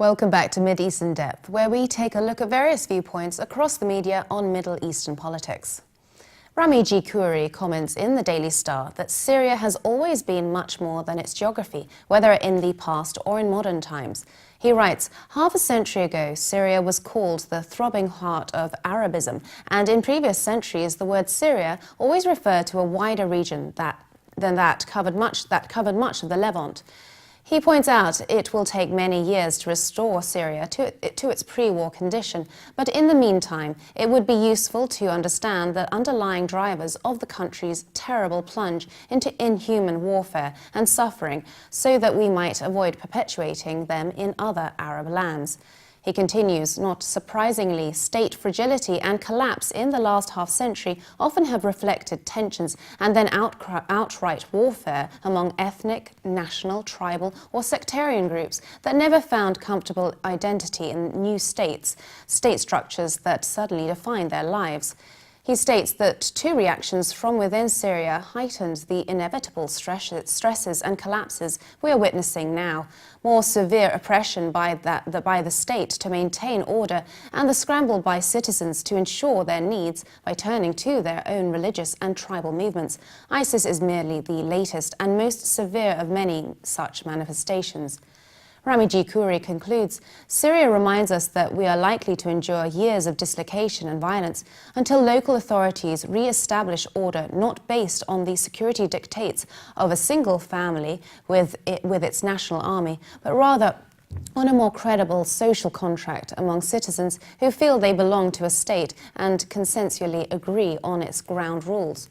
Welcome back to Mideast in Depth, where we take a look at various viewpoints across the media on Middle Eastern politics. Rami G. Khouri comments in the Daily Star that Syria has always been much more than its geography, whether in the past or in modern times. He writes, half a century ago, Syria was called the throbbing heart of Arabism, and in previous centuries, the word Syria always referred to a wider region that covered much of the Levant. He points out it will take many years to restore Syria to its pre-war condition, but in the meantime, it would be useful to understand the underlying drivers of the country's terrible plunge into inhuman warfare and suffering so that we might avoid perpetuating them in other Arab lands. He continues, not surprisingly, state fragility and collapse in the last half-century often have reflected tensions and then outright warfare among ethnic, national, tribal or sectarian groups that never found comfortable identity in new state structures that suddenly defined their lives. He states that two reactions from within Syria heightened the inevitable stresses and collapses we are witnessing now. More severe oppression by the state to maintain order and the scramble by citizens to ensure their needs by turning to their own religious and tribal movements. ISIS is merely the latest and most severe of many such manifestations. Rami G. Khouri concludes, Syria reminds us that we are likely to endure years of dislocation and violence until local authorities re-establish order not based on the security dictates of a single family with its national army, but rather on a more credible social contract among citizens who feel they belong to a state and consensually agree on its ground rules.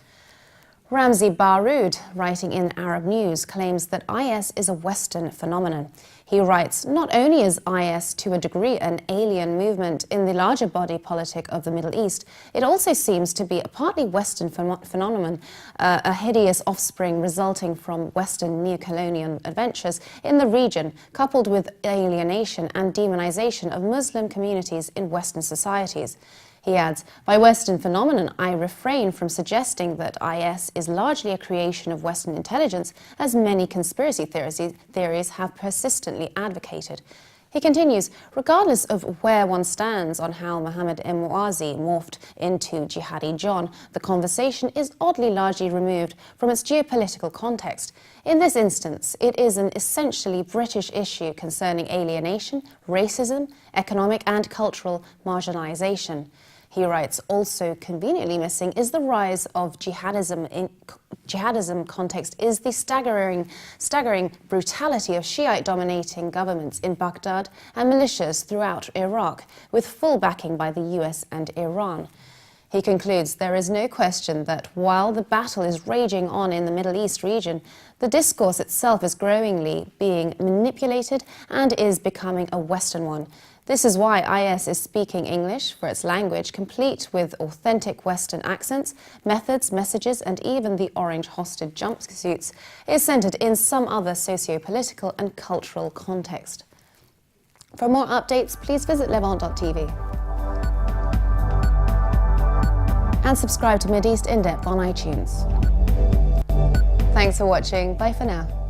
Ramzi Baroud, writing in Arab News, claims that IS is a Western phenomenon. He writes, not only is IS to a degree an alien movement in the larger body politic of the Middle East, it also seems to be a partly Western phenomenon, a hideous offspring resulting from Western neo-colonial adventures in the region, coupled with alienation and demonization of Muslim communities in Western societies. He adds, by Western phenomenon, I refrain from suggesting that IS is largely a creation of Western intelligence, as many conspiracy theories have persistently advocated. He continues, regardless of where one stands on how Mohammed Emwazi morphed into Jihadi John, the conversation is oddly largely removed from its geopolitical context. In this instance, it is an essentially British issue concerning alienation, racism, economic and cultural marginalization. He writes, also conveniently missing is the rise of jihadism. Jihadism context is the staggering brutality of Shiite-dominating governments in Baghdad and militias throughout Iraq, with full backing by the US and Iran. He concludes, there is no question that while the battle is raging on in the Middle East region, the discourse itself is growingly being manipulated and is becoming a Western one. This is why IS is speaking English for its language, complete with authentic Western accents, methods, messages, and even the orange hosted jumpsuits is centered in some other socio-political and cultural context. For more updates, please visit Levant.tv. And subscribe to Mideast in Depth on iTunes. Thanks for watching. Bye for now.